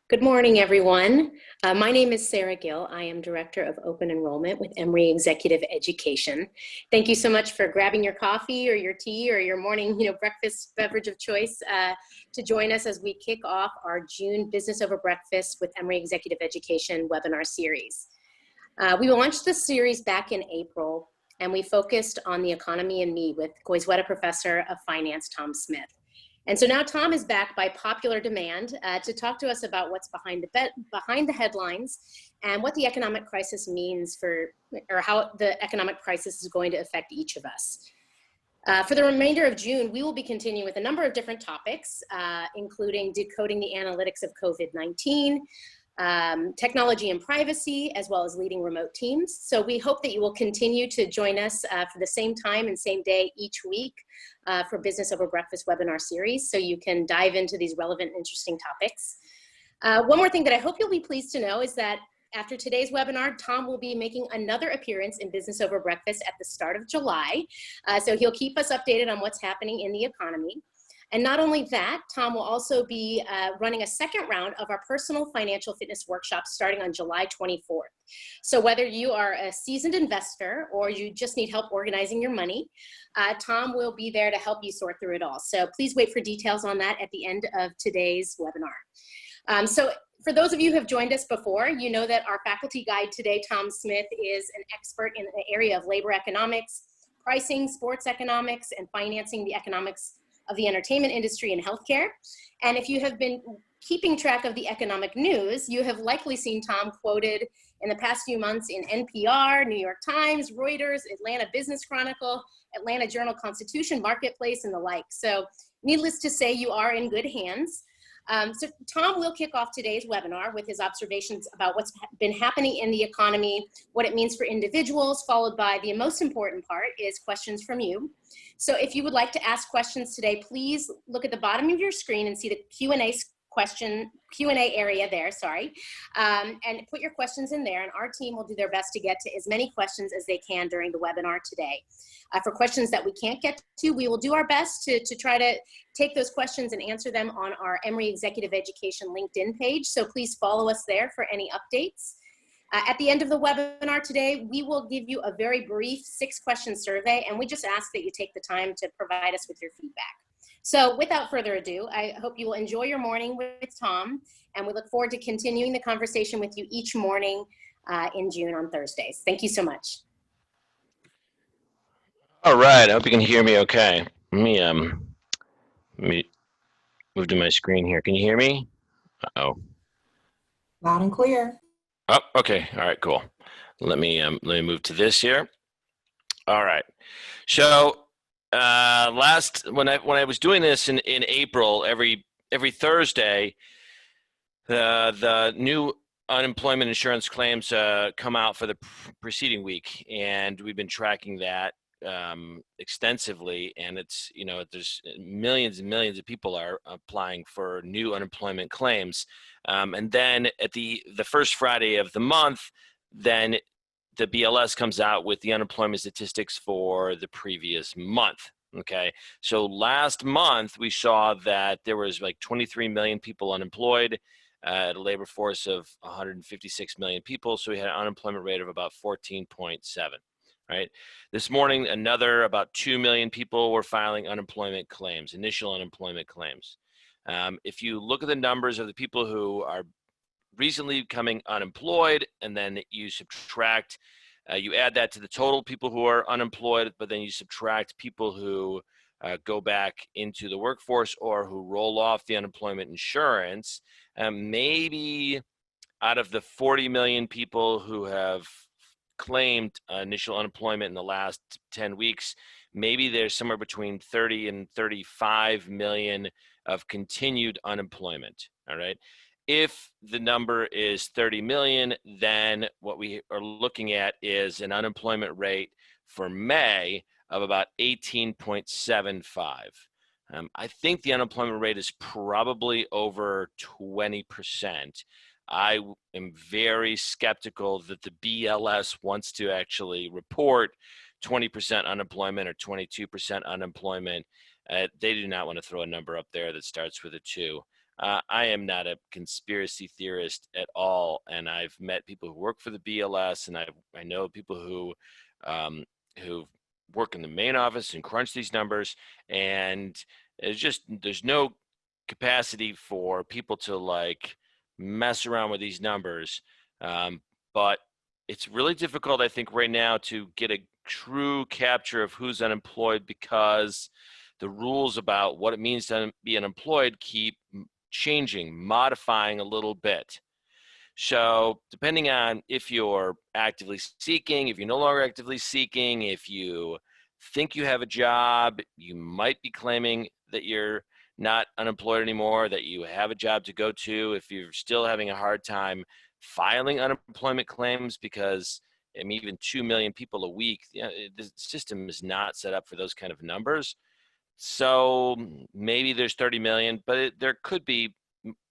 Good morning, everyone. My name is Sarah Gill. I am Director of Open Enrollment with Emory Executive Education. Thank you so much for grabbing your coffee or your tea or your morning, breakfast beverage of choice to join us as we kick off our June Business Over Breakfast with Emory Executive Education webinar series. We launched this series back in April, and we focused on the economy and me with Goizueta Professor of Finance, Tom Smith. And so now Tom is back by popular demand to talk to us about what's behind the headlines and what the economic crisis means or how the economic crisis is going to affect each of us. For the remainder of June, we will be continuing with a number of different topics, including decoding the analytics of COVID-19, technology and privacy, as well as leading remote teams. So we hope that you will continue to join us for the same time and same day each week for Business Over Breakfast webinar series, so you can dive into these relevant, interesting topics. One more thing that I hope you'll be pleased to know is that after today's webinar, Tom will be making another appearance in Business Over Breakfast at the start of July. So he'll keep us updated on what's happening in the economy. And not only that, Tom will also be running a second round of our personal financial fitness workshop starting on July 24th. So whether you are a seasoned investor or you just need help organizing your money, Tom will be there to help you sort through it all. So please wait for details on that at the end of today's webinar. So for those of you who have joined us before, you know that our faculty guide today, Tom Smith, is an expert in the area of labor economics, pricing, sports economics, and financing the economics of the entertainment industry and healthcare. And if you have been keeping track of the economic news, you have likely seen Tom quoted in the past few months in NPR, New York Times, Reuters, Atlanta Business Chronicle, Atlanta Journal-Constitution, Marketplace, and the like. So needless to say, you are in good hands. So Tom will kick off today's webinar with his observations about what's been happening in the economy, what it means for individuals, followed by the most important part is questions from you. So if you would like to ask questions today, please look at the bottom of your screen and see the Q&A area there, and put your questions in there, and our team will do their best to get to as many questions as they can during the webinar today. For questions that we can't get to, we will do our best to try to take those questions and answer them on our Emory Executive Education LinkedIn page, so please follow us there for any updates. At the end of the webinar today, we will give you a very brief 6-question survey, and we just ask that you take the time to provide us with your feedback. So without further ado, I hope you will enjoy your morning with Tom, and we look forward to continuing the conversation with you each morning in June on Thursdays. Thank you so much. All right, I hope you can hear me okay. Let me move to my screen here. Can you hear me? Uh-oh. Loud and clear. Oh, okay. All right, cool. Let me move to this here. All right. So when I was doing this in April, every Thursday, the new unemployment insurance claims come out for the preceding week, and we've been tracking that extensively, and it's, there's millions and millions of people are applying for new unemployment claims, and then at the first Friday of the month, then the BLS comes out with the unemployment statistics for the previous month. Okay, so last month we saw that there was like 23 million people unemployed at a labor force of 156 million people, so we had an unemployment rate of about 14.7. Right. This morning, another about 2 million people were filing unemployment claims, initial unemployment claims. If you look at the numbers of the people who are recently becoming unemployed, and then you subtract, you add that to the total people who are unemployed, but then you subtract people who go back into the workforce or who roll off the unemployment insurance, maybe out of the 40 million people who have claimed initial unemployment in the last 10 weeks, maybe there's somewhere between 30 and 35 million of continued unemployment. All right. If the number is 30 million, then what we are looking at is an unemployment rate for May of about 18.75. I think the unemployment rate is probably over 20%. I am very skeptical that the BLS wants to actually report 20% unemployment or 22% unemployment. They do not want to throw a number up there that starts with a 2. I am not a conspiracy theorist at all, and I've met people who work for the BLS, and I know people who work in the main office and crunch these numbers, and there's no capacity for people to like mess around with these numbers. But it's really difficult, I think, right now to get a true capture of who's unemployed because the rules about what it means to be unemployed keep changing, modifying a little bit. So depending on if you're actively seeking, if you're no longer actively seeking, if you think you have a job, you might be claiming that you're not unemployed anymore, that you have a job to go to. If you're still having a hard time filing unemployment claims because I mean, even 2 million people a week, the system is not set up for those kind of numbers. So maybe there's 30 million, but there could be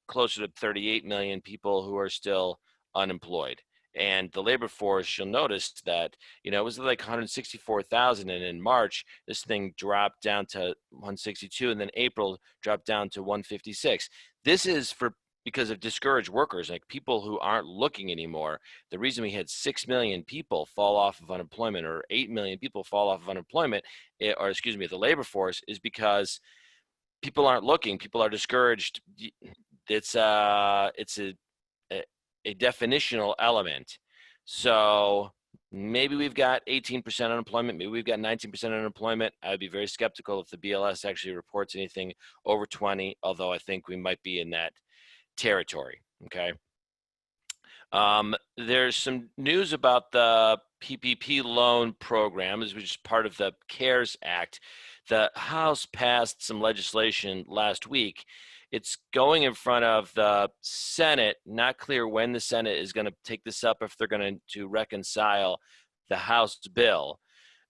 closer to 38 million people who are still unemployed. And the labor force, you'll notice that, it was like 164,000. And in March, this thing dropped down to 162. And then April dropped down to 156. This is because of discouraged workers, like people who aren't looking anymore. The reason we had 6 million people fall off of unemployment or 8 million people fall off of unemployment, or excuse me, the labor force, is because people aren't looking. People are discouraged. It's a definitional element. So maybe we've got 18% unemployment. Maybe we've got 19% unemployment. I would be very skeptical if the BLS actually reports anything over 20, although I think we might be in that territory. Okay. There's some news about the PPP loan programs, which is part of the CARES Act. The House passed some legislation last week. It's going in front of the Senate. Not clear when the Senate is going to take this up, if they're going to reconcile the House bill.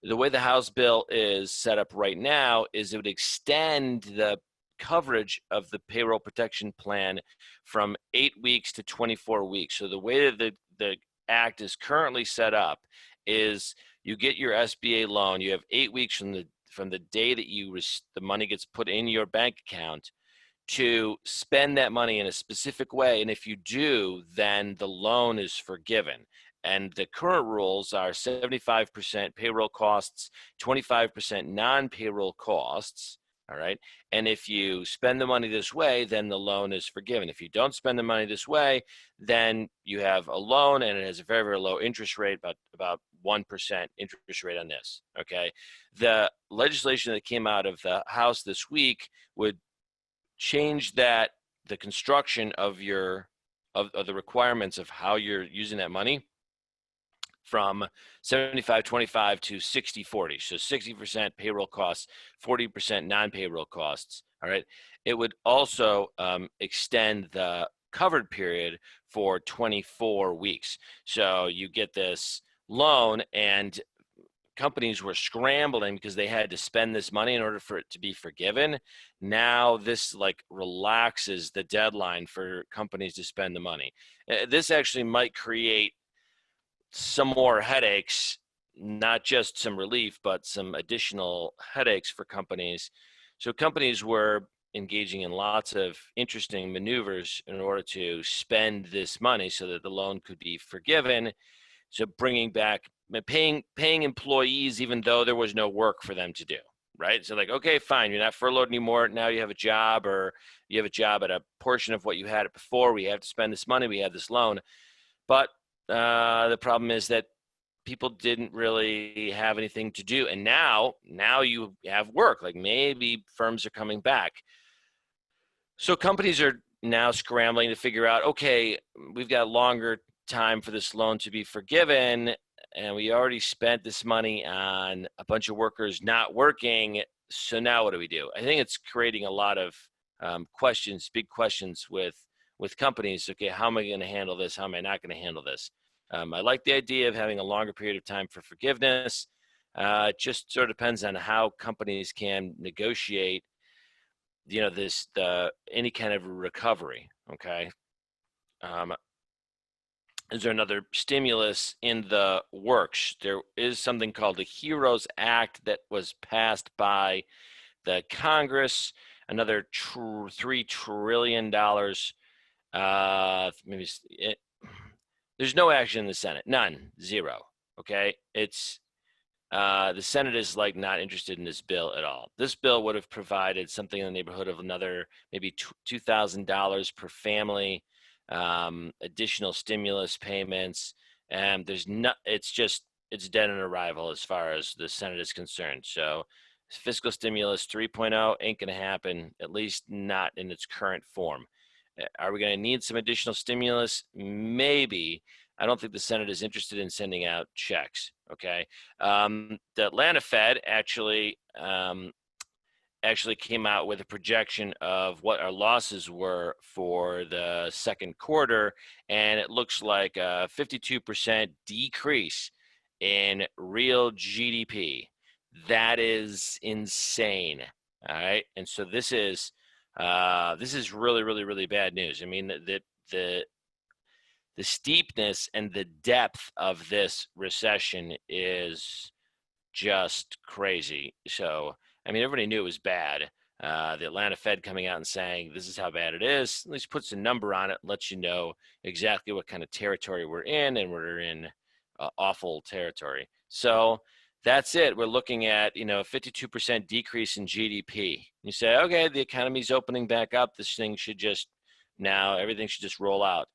The way the House bill is set up right now is it would extend the coverage of the payroll protection plan from 8 weeks to 24 weeks. So the way that the act is currently set up is you get your SBA loan. You have 8 weeks from the day that the money gets put in your bank account to spend that money in a specific way. And if you do, then the loan is forgiven. And the current rules are 75% payroll costs, 25% non-payroll costs. All right. And if you spend the money this way, then the loan is forgiven. If you don't spend the money this way, then you have a loan and it has a very, very low interest rate, about 1% interest rate on this. Okay. The legislation that came out of the House this week would change the construction of the requirements of how you're using that money from 75-25 to 60-40. So 60% payroll costs, 40% non-payroll costs. All right. It would also extend the covered period for 24 weeks. So you get this loan, and companies were scrambling because they had to spend this money in order for it to be forgiven. Now this relaxes the deadline for companies to spend the money. This actually might create some more headaches, not just some relief, but some additional headaches for companies. So companies were engaging in lots of interesting maneuvers in order to spend this money so that the loan could be forgiven. So bringing back, paying employees even though there was no work for them to do, right? So okay, fine, you're not furloughed anymore. Now you have a job, or you have a job at a portion of what you had it before. We have to spend this money. We have this loan. But the problem is that people didn't really have anything to do. And now you have work. Maybe firms are coming back. So companies are now scrambling to figure out, okay, we've got longer time for this loan to be forgiven, and we already spent this money on a bunch of workers not working. So now what do we do? I think it's creating a lot of big questions with companies. Okay, how am I going to handle this? How am I not going to handle this? I like the idea of having a longer period of time for forgiveness. It just sort of depends on how companies can negotiate, any kind of recovery. Okay. Is there another stimulus in the works? There is something called the HEROES Act that was passed by the Congress. another $3 trillion. There's no action in the Senate, none, zero. Okay, it's the Senate is like not interested in this bill at all. This bill would have provided something in the neighborhood of another maybe $2,000 per family, additional stimulus payments, and it's dead on arrival as far as the Senate is concerned. So fiscal stimulus 3.0 ain't going to happen, at least not in its current form. Are we going to need some additional stimulus? Maybe. I don't think the Senate is interested in sending out checks. Okay. The Atlanta Fed actually came out with a projection of what our losses were for the second quarter, and it looks like a 52% decrease in real GDP. That is insane. All right, and so this is really, really, really bad news. I mean, the steepness and the depth of this recession is just crazy. So, I mean, everybody knew it was bad. The Atlanta Fed coming out and saying, this is how bad it is, at least puts a number on it, lets you know exactly what kind of territory we're in, and we're in awful territory. So that's it. We're looking at, a 52% decrease in GDP. You say, okay, the economy's opening back up. Everything should just roll out.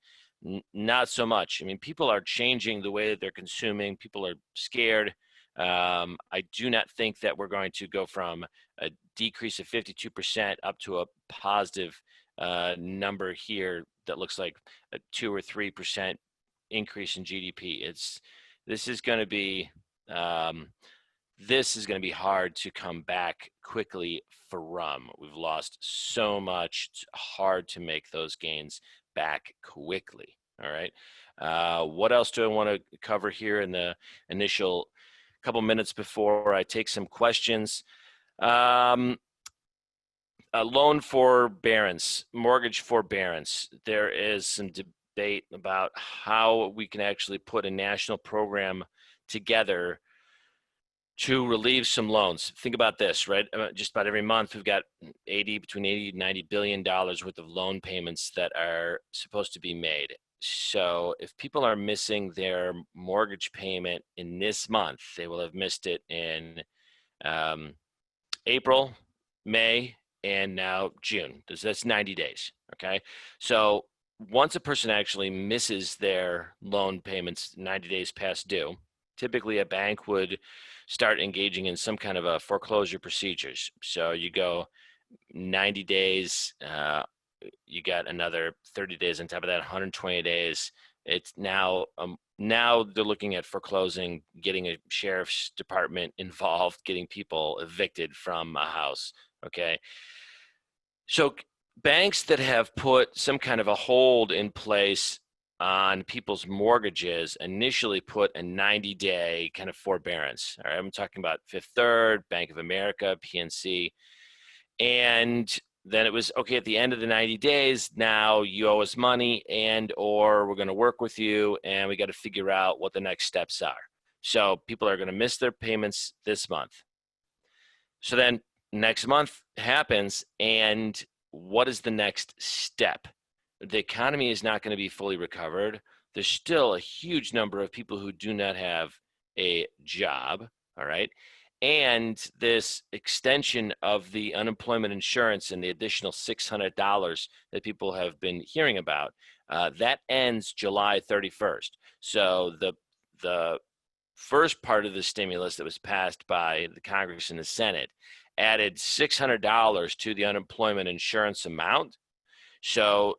Not so much. I mean, people are changing the way that they're consuming. People are scared. I do not think that we're going to go from a decrease of 52% up to a positive number here that looks like a 2 or 3% increase in GDP. This is going to be hard to come back quickly from. We've lost so much. It's hard to make those gains back quickly. All right. What else do I want to cover here in the initial couple minutes before I take some questions? Loan forbearance, mortgage forbearance. There is some debate about how we can actually put a national program together to relieve some loans. Think about this, right? Just about every month we've got between 80 and 90 billion dollars worth of loan payments that are supposed to be made. So if people are missing their mortgage payment in this month, they will have missed it in April, May, and now June. That's 90 days. Okay. So once a person actually misses their loan payments 90 days past due, typically a bank would start engaging in some kind of a foreclosure procedures. So you go 90 days, you got another 30 days on top of that, 120 days. It's now they're looking at foreclosing, getting a sheriff's department involved, getting people evicted from a house. Okay. So banks that have put some kind of a hold in place on people's mortgages initially put a 90-day kind of forbearance. All right, I'm talking about Fifth Third, Bank of America, PNC. And then it was, okay, at the end of the 90 days, now you owe us money or we're going to work with you and we got to figure out what the next steps are. So people are going to miss their payments this month. So then next month happens, and what is the next step? The economy is not going to be fully recovered. There's still a huge number of people who do not have a job, all right? And this extension of the unemployment insurance and the additional $600 that people have been hearing about, that ends July 31st. So the first part of the stimulus that was passed by the Congress and the Senate added $600 to the unemployment insurance amount. So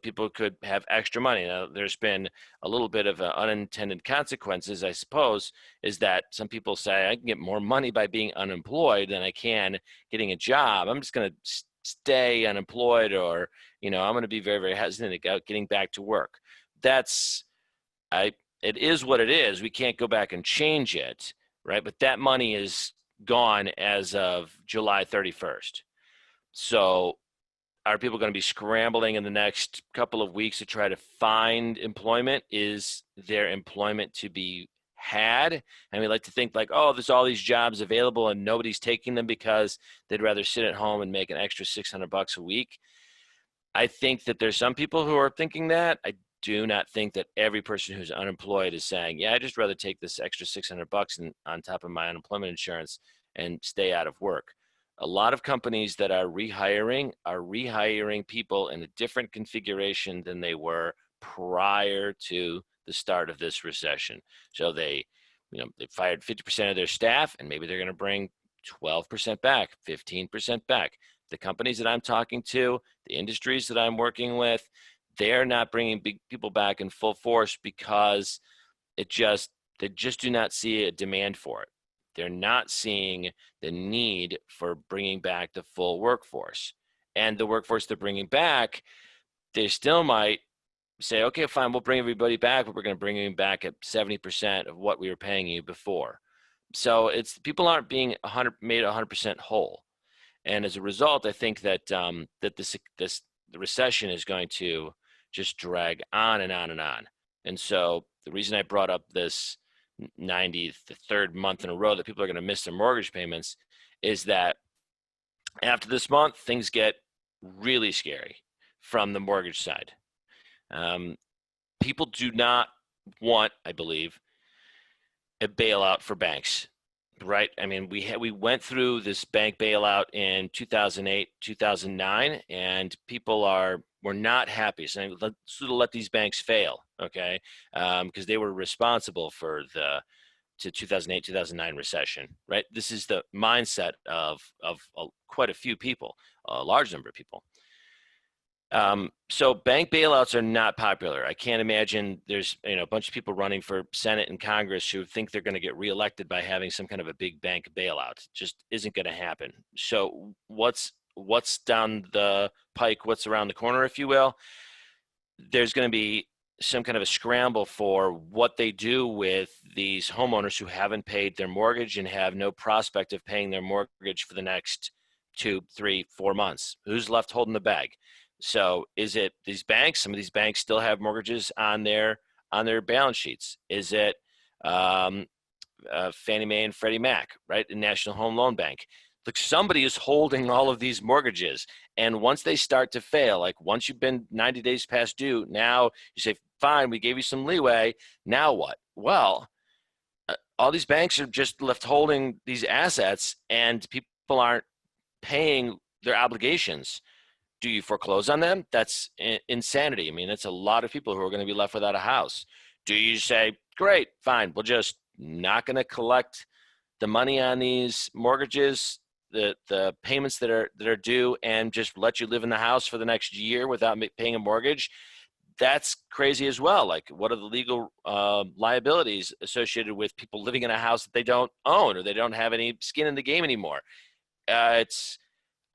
people could have extra money. Now, there's been a little bit of unintended consequences, I suppose, is that some people say, I can get more money by being unemployed than I can getting a job. I'm just going to stay unemployed, or, I'm going to be very, very hesitant about getting back to work. It is what it is. We can't go back and change it, right? But that money is gone as of July 31st. So are people going to be scrambling in the next couple of weeks to try to find employment? Is their employment to be had, and we like to think like, oh, there's all these jobs available and nobody's taking them because they'd rather sit at home and make an extra $600 a week. I think that there's some people who are thinking that. I do not think that every person who's unemployed is saying, yeah, I'd just rather take this extra $600 on top of my unemployment insurance and stay out of work. A lot of companies that are rehiring people in a different configuration than they were prior to the start of this recession. So they fired 50% of their staff, and maybe they're going to bring 12% back, 15% back. The companies that I'm talking to, the industries that I'm working with, they're not bringing big people back in full force because they just do not see a demand for it. They're not seeing the need for bringing back the full workforce. And the workforce they're bringing back, they still might say, okay, fine, we'll bring everybody back, but we're going to bring you back at 70% of what we were paying you before. So it's people aren't being made 100% whole. And as a result, I think that the recession is going to just drag on and on and on. And so the reason I brought up this the third month in a row that people are going to miss their mortgage payments is that after this month, things get really scary from the mortgage side. People do not want, I believe, a bailout for banks. Right. I mean, we went through this bank bailout in 2008, 2009, and people were not happy. So let's let these banks fail, okay? Because they were responsible for the 2008, 2009 recession, right? This is the mindset of quite a few people, a large number of people. So bank bailouts are not popular. I can't imagine there's a bunch of people running for Senate and Congress who think they're going to get reelected by having some kind of a big bank bailout. It just isn't going to happen. So what's down the pike, what's around the corner, if you will? There's going to be some kind of a scramble for what they do with these homeowners who haven't paid their mortgage and have no prospect of paying their mortgage for the next 2, 3, 4 months. Who's left holding the bag? So is it these banks? Some of these banks still have mortgages on their balance sheets. Is it Fannie Mae and Freddie Mac, right? The National Home Loan Bank. Look, somebody is holding all of these mortgages. And once they start to fail, like once you've been 90 days past due, now you say, fine, we gave you some leeway. Now what? Well, all these banks are just left holding these assets and people aren't paying their obligations. Do you foreclose on them? That's insanity. I mean, that's a lot of people who are going to be left without a house. Do you say, great, fine, we're just not going to collect the money on these mortgages, the payments that are due, and just let you live in the house for the next year without paying a mortgage? That's crazy as well. Like, what are the legal liabilities associated with people living in a house that they don't own or they don't have any skin in the game anymore?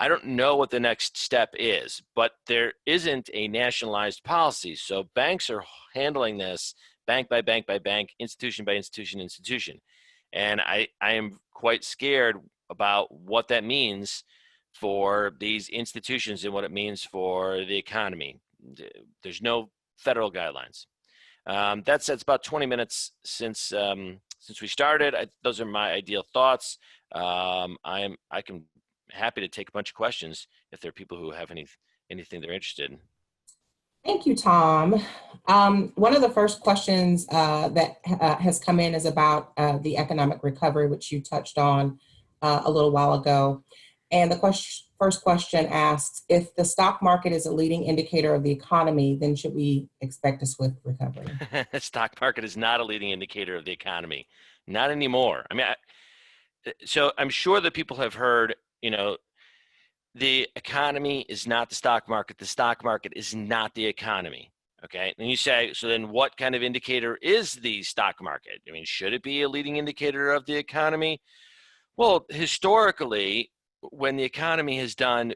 I don't know what the next step is, but there isn't a nationalized policy. So banks are handling this bank by bank by bank, institution by institution. And I am quite scared about what that means for these institutions and what it means for the economy. There's no federal guidelines. That said, it's about 20 minutes since we started. Those are my ideal thoughts. I can happy to take a bunch of questions if there are people who have anything they're interested in. Thank you, Tom. One of the first questions that has come in is about the economic recovery, which you touched on a little while ago. And the first question asks, if the stock market is a leading indicator of the economy, then should we expect a swift recovery? The stock market is not a leading indicator of the economy. Not anymore. I mean, so I'm sure that people have heard, the economy is not the stock market. The stock market is not the economy. Okay. And you say, so then what kind of indicator is the stock market? I mean, should it be a leading indicator of the economy? Well, historically, when the economy has done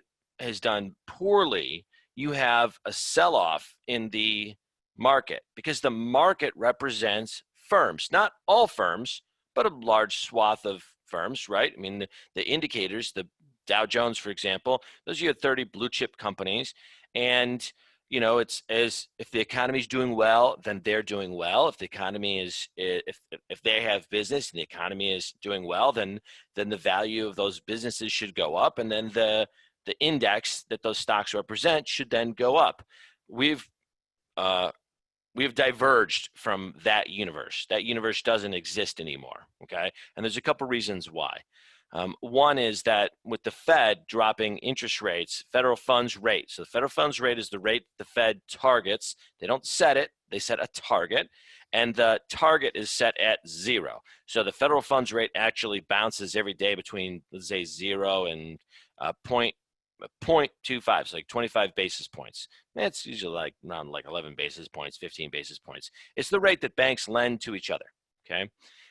poorly, you have a sell-off in the market because the market represents firms, not all firms, but a large swath of firms, right? I mean, the indicators, the Dow Jones, for example, those are your 30 blue chip companies. And you know, it's as if the economy is doing well, then they're doing well. If the economy is, if they have business and the economy is doing well, then the value of those businesses should go up, and then the index that those stocks represent should then go up. We've uh, we've diverged from that universe. That universe doesn't exist anymore. Okay, and there's a couple reasons why. One is that with the Fed dropping interest rates, federal funds rate. So the federal funds rate is the rate the Fed targets. They don't set it, they set a target, and the target is set at 0. So the federal funds rate actually bounces every day between, let's say, 0 and 0.25, so like 25 basis points. It's usually like around like 11 basis points, 15 basis points. It's the rate that banks lend to each other, okay?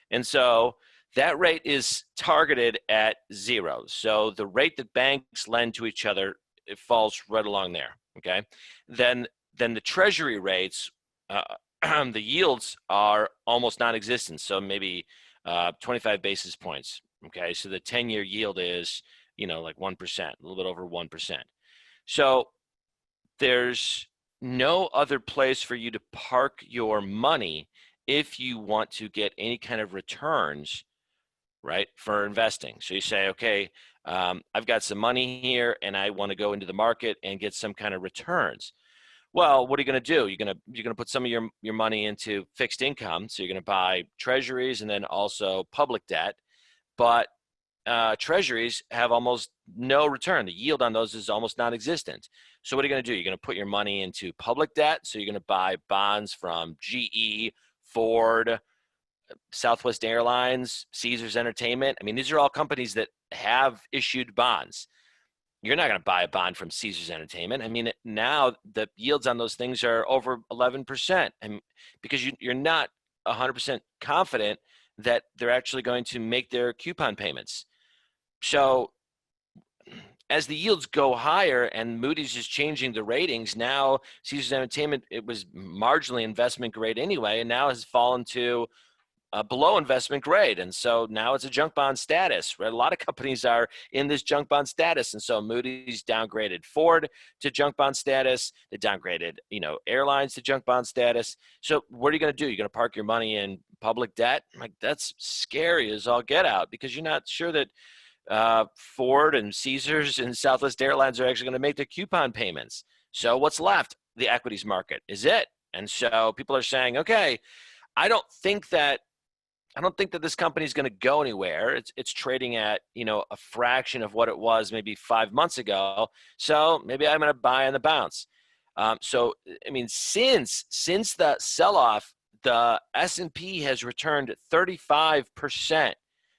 And so that rate is targeted at 0. So the rate that banks lend to each other, it falls right along there, okay? Then the treasury rates, the yields are almost non-existent, so maybe 25 basis points, okay? So the 10-year yield is, you know, like 1%, a little bit over 1%. So there's no other place for you to park your money if you want to get any kind of returns, right, for investing. So you say, okay, I've got some money here and I want to go into the market and get some kind of returns. Well, what are you going to do? You're going to put some of your money into fixed income. So you're going to buy treasuries and then also public debt. But treasuries have almost no return. The yield on those is almost non-existent. So what are you going to do? You're going to put your money into public debt. So you're going to buy bonds from GE, Ford, Southwest Airlines, Caesars Entertainment. I mean, these are all companies that have issued bonds. You're not going to buy a bond from Caesars Entertainment. I mean, now the yields on those things are over 11%, and because you're not 100% confident that they're actually going to make their coupon payments. So as the yields go higher and Moody's is changing the ratings, now Caesars Entertainment, it was marginally investment grade anyway, and now has fallen to below investment grade. And so now it's a junk bond status, right? A lot of companies are in this junk bond status. And so Moody's downgraded Ford to junk bond status. They downgraded, you know, airlines to junk bond status. So what are you going to do? You're going to park your money in public debt? Like, that's scary as all get out, because you're not sure that Ford and Caesars and Southwest Airlines are actually going to make their coupon payments. So what's left? The equities market is it. And so people are saying, okay, I don't think that this company is going to go anywhere. It's trading at, you know, a fraction of what it was maybe 5 months ago. So maybe I'm going to buy on the bounce. So I mean, since the sell-off, the S&P has returned 35%.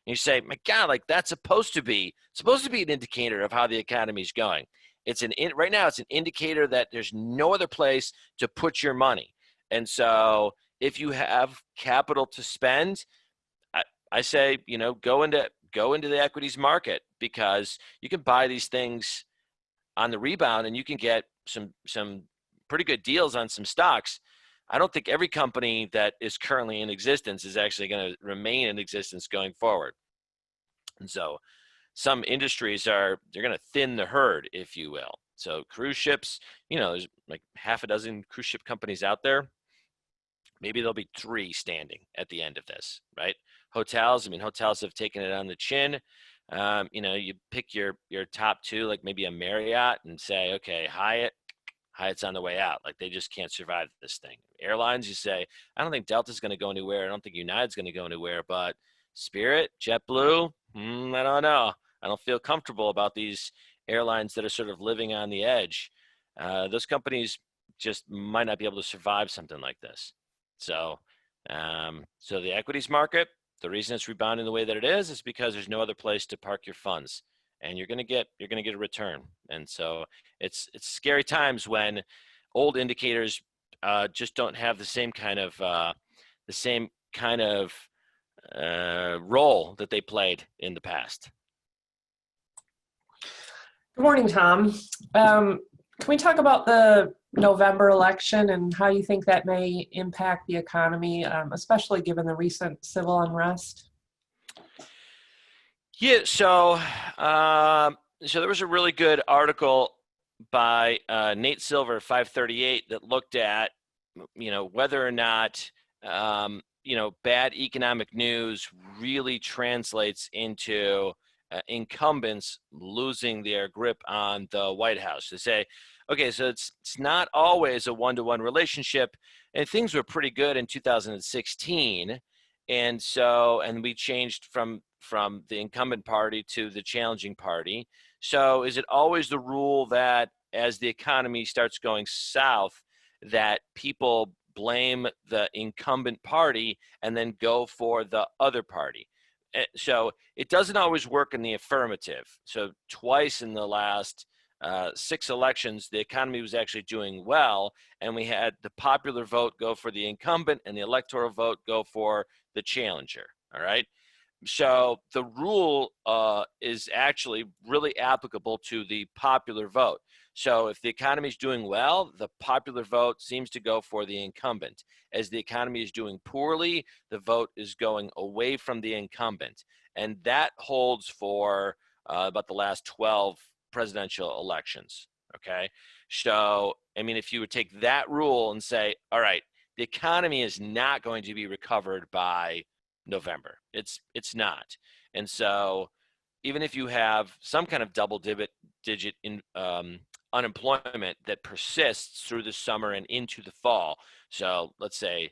You say, my God, like that's supposed to be an indicator of how the economy is going. Right now it's an indicator that there's no other place to put your money. And so if you have capital to spend, I say, you know, go into the equities market, because you can buy these things on the rebound and you can get some pretty good deals on some stocks. I don't think every company that is currently in existence is actually going to remain in existence going forward. And so some industries they're going to thin the herd, if you will. So cruise ships, you know, there's like half a dozen cruise ship companies out there. Maybe there'll be 3 standing at the end of this, right? Hotels, I mean, hotels have taken it on the chin. You know, you pick your top 2, like maybe a Marriott, and say, okay, Hyatt's on the way out. Like, they just can't survive this thing. Airlines, you say, I don't think Delta's going to go anywhere. I don't think United's going to go anywhere. But Spirit, JetBlue, I don't know. I don't feel comfortable about these airlines that are sort of living on the edge. Those companies just might not be able to survive something like this. So, so the equities market, the reason it's rebounding the way that it is because there's no other place to park your funds, and you're going to get a return. And so it's scary times when old indicators just don't have the same kind of role that they played in the past. Good morning, Tom. Can we talk about the November election and how you think that may impact the economy, especially given the recent civil unrest? Yeah, so there was a really good article by Nate Silver, 538, that looked at, whether or not, bad economic news really translates into incumbents losing their grip on the White House. They say, okay, so it's not always a one-to-one relationship, and things were pretty good in 2016, and we changed from the incumbent party to the challenging party. So is it always the rule that as the economy starts going south, that people blame the incumbent party and then go for the other party? So it doesn't always work in the affirmative. So twice in the last 6 elections, the economy was actually doing well, and we had the popular vote go for the incumbent and the electoral vote go for the challenger. All right. So the rule is actually really applicable to the popular vote. So if the economy is doing well, the popular vote seems to go for the incumbent. As the economy is doing poorly, the vote is going away from the incumbent. And that holds for about the last 12 presidential elections. Okay. So, I mean, if you would take that rule and say, all right, the economy is not going to be recovered by November. It's not. And so even if you have some kind of double digit in unemployment that persists through the summer and into the fall, so let's say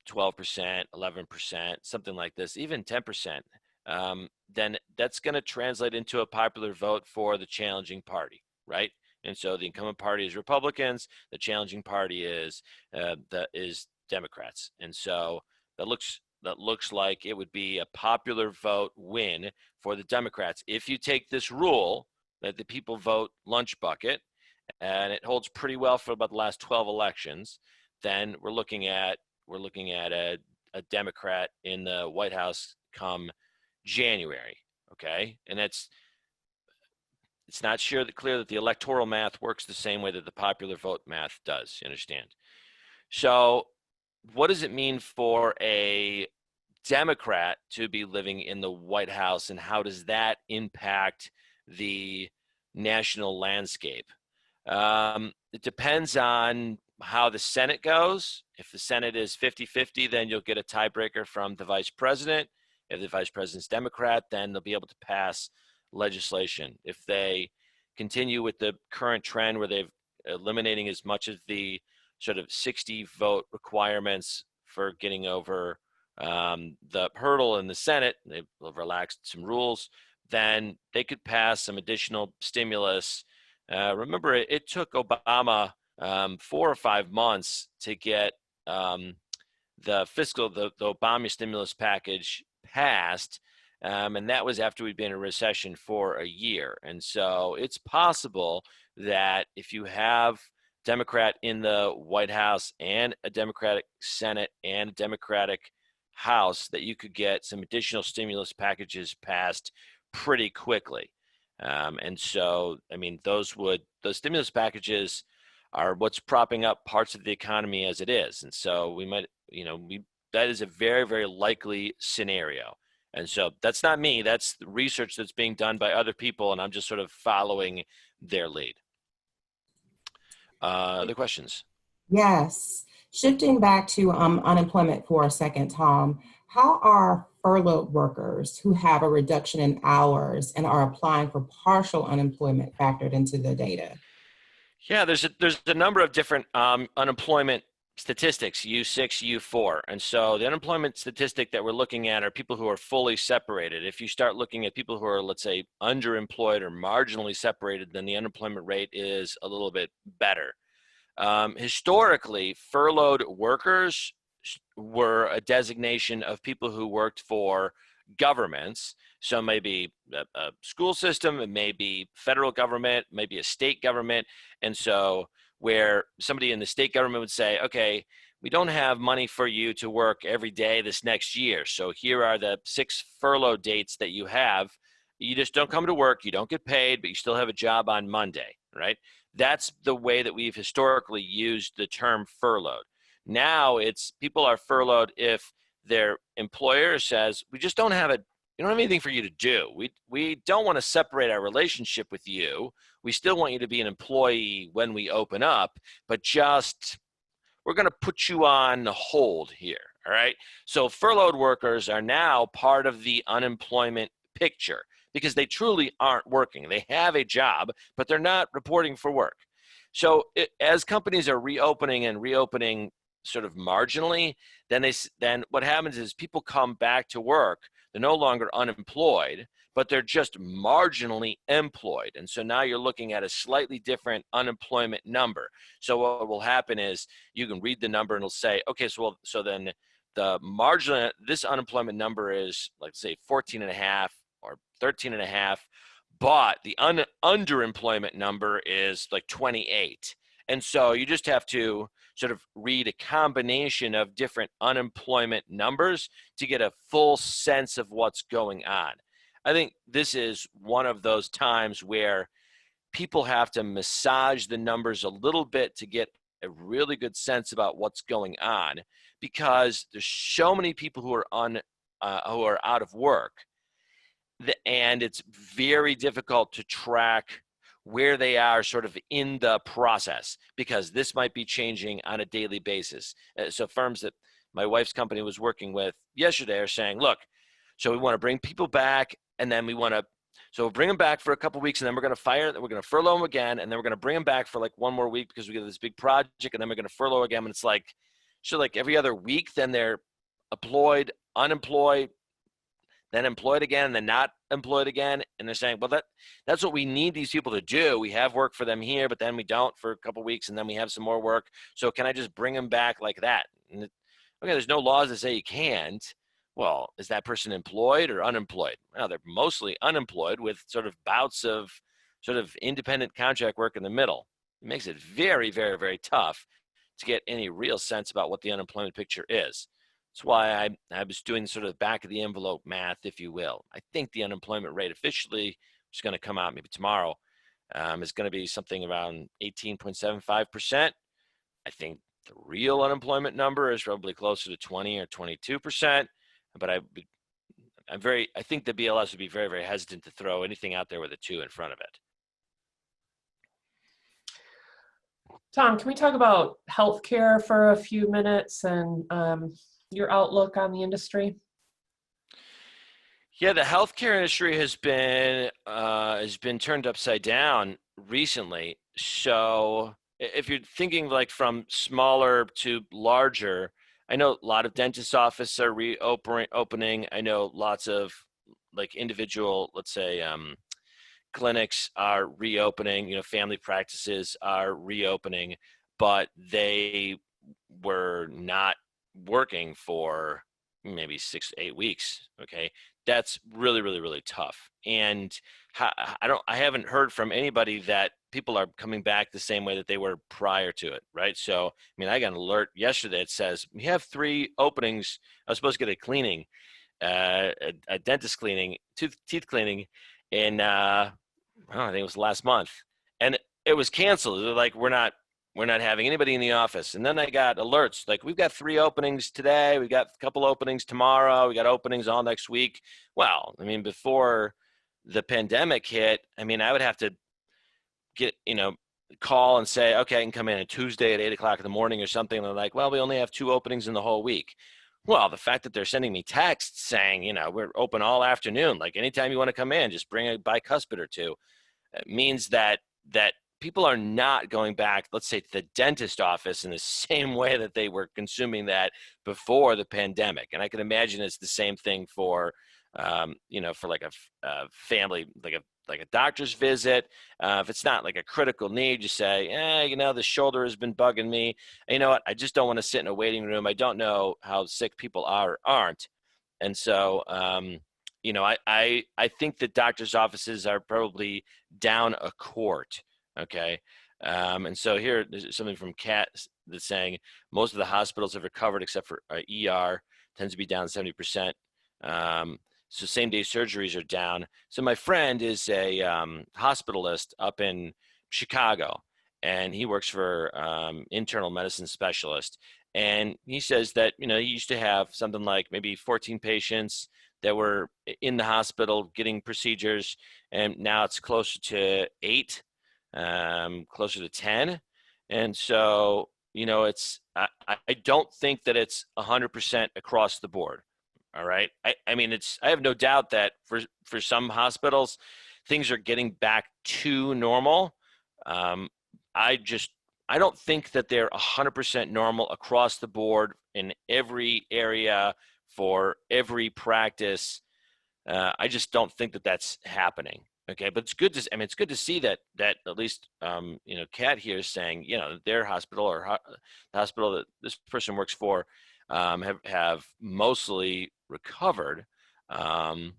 12%, 11%, something like this, even 10%, then that's going to translate into a popular vote for the challenging party, right? And so the incumbent party is Republicans, the challenging party is Democrats, and so that looks like it would be a popular vote win for the Democrats. If you take this rule that the people vote lunch bucket, and it holds pretty well for about the last 12 elections, then we're looking at a Democrat in the White House come January. Okay, and it's not clear that the electoral math works the same way that the popular vote math does. You understand? So what does it mean for a Democrat to be living in the White House, and how does that impact the national landscape? It depends on how the Senate goes. If the Senate is 50-50, then you'll get a tiebreaker from the vice president. If the vice president's Democrat, then they'll be able to pass legislation. If they continue with the current trend where they've eliminating as much of the sort of 60 vote requirements for getting over the hurdle in the Senate, they've relaxed some rules, then they could pass some additional stimulus. Remember, it took Obama 4 or 5 months to get the Obama stimulus package passed, and that was after we'd been in a recession for a year. And so it's possible that if you have Democrat in the White House and a Democratic Senate and a Democratic House, that you could get some additional stimulus packages passed pretty quickly. And so, I mean, those stimulus packages are what's propping up parts of the economy as it is. And so we might, that is a very, very likely scenario. And so that's not me, that's the research that's being done by other people, and I'm just sort of following their lead. Other questions? Yes. Shifting back to unemployment for a second, Tom, how are furloughed workers who have a reduction in hours and are applying for partial unemployment factored into the data? Yeah, there's a number of different unemployment statistics, U6, U4. And so the unemployment statistic that we're looking at are people who are fully separated. If you start looking at people who are, let's say, underemployed or marginally separated, then the unemployment rate is a little bit better. Historically, furloughed workers were a designation of people who worked for governments. So maybe a school system, it may be federal government, maybe a state government. And so where somebody in the state government would say, okay, we don't have money for you to work every day this next year. So here are the 6 furlough dates that you have. You just don't come to work, you don't get paid, but you still have a job on Monday, right? That's the way that we've historically used the term furloughed. Now it's people are furloughed if their employer says, we just don't have We don't have anything for you to do. We don't want to separate our relationship with you. We still want you to be an employee when we open up, but just we're going to put you on hold here. All right. So furloughed workers are now part of the unemployment picture because they truly aren't working. They have a job, but they're not reporting for work. So as companies are reopening and reopening sort of marginally, then what happens is people come back to work. They're no longer unemployed, but they're just marginally employed. And so now you're looking at a slightly different unemployment number. So what will happen is you can read the number and it'll say, okay, so then the marginal, this unemployment number is like say 14 and a half or 13 and a half, but the underemployment number is like 28. And so you just have to sort of read a combination of different unemployment numbers to get a full sense of what's going on. I think this is one of those times where people have to massage the numbers a little bit to get a really good sense about what's going on, because there's so many people who are out of work, and it's very difficult to track where they are sort of in the process, because this might be changing on a daily basis. So firms that my wife's company was working with yesterday are saying, look, so we want to bring people back, and then so we'll bring them back for a couple of weeks, and then we're going to furlough them again, and then we're going to bring them back for like one more week because we get this big project, and then we're going to furlough again. And it's like, so like every other week, then they're employed, unemployed, then employed again, and then not employed again. And they're saying, well, that's what we need these people to do. We have work for them here, but then we don't for a couple of weeks, and then we have some more work. So can I just bring them back like that? And okay, there's no laws that say you can't. Well, is that person employed or unemployed? Well, they're mostly unemployed with sort of bouts of sort of independent contract work in the middle. It makes it very, very, very tough to get any real sense about what the unemployment picture is. That's why I was doing sort of back of the envelope math, if you will. I think the unemployment rate officially, which is going to come out maybe tomorrow, is going to be something around 18.75%. I think the real unemployment number is probably closer to 20 or 22%. But I think the BLS would be very, very hesitant to throw anything out there with a 2 in front of it. Tom, can we talk about healthcare for a few minutes and your outlook on the industry? Yeah, the healthcare industry has been turned upside down recently. So if you're thinking like from smaller to larger, I know a lot of dentist offices are reopening. I know lots of like individual, let's say, clinics are reopening. You know, family practices are reopening, but they were not working for maybe 6 to 8 weeks. Okay, that's really, really, really tough. And I haven't heard from anybody that people are coming back the same way that they were prior to it, right? So, I mean, I got an alert yesterday that says we have 3 openings. I was supposed to get a cleaning, a dentist cleaning, teeth cleaning in, I think it was last month, and it was canceled. They're like, we're not having anybody in the office. And then I got alerts like, we've got 3 openings today. We got a couple openings tomorrow. We got openings all next week. Well, I mean, before the pandemic hit, I mean, I would have to get, call and say, okay, I can come in on Tuesday at 8 o'clock in the morning or something. And they're like, well, we only have 2 openings in the whole week. Well, the fact that they're sending me texts saying, we're open all afternoon, like anytime you want to come in, just bring a bicuspid or 2, it means that people are not going back, let's say, to the dentist office in the same way that they were consuming that before the pandemic. And I can imagine it's the same thing for, for like a family, like a doctor's visit. If it's not like a critical need, you say, the shoulder has been bugging me. And you know what? I just don't want to sit in a waiting room. I don't know how sick people are or aren't. And so, I think that doctor's offices are probably down a quart. Okay. And so here, there's something from Kat that's saying most of the hospitals have recovered except for ER, tends to be down 70%. So same day surgeries are down. So my friend is a hospitalist up in Chicago, and he works for internal medicine specialist. And he says that, he used to have something like maybe 14 patients. that were in the hospital getting procedures, and now it's closer to 8, closer to 10. And so, I don't think that it's 100% across the board. All right. I mean, I have no doubt that for some hospitals, things are getting back to normal. Um, I don't think that they're 100% normal across the board in every area for every practice. I just don't think that that's happening. Okay, but it's good it's good to see that at least Kat here is saying their hospital or the hospital that this person works for have mostly recovered, and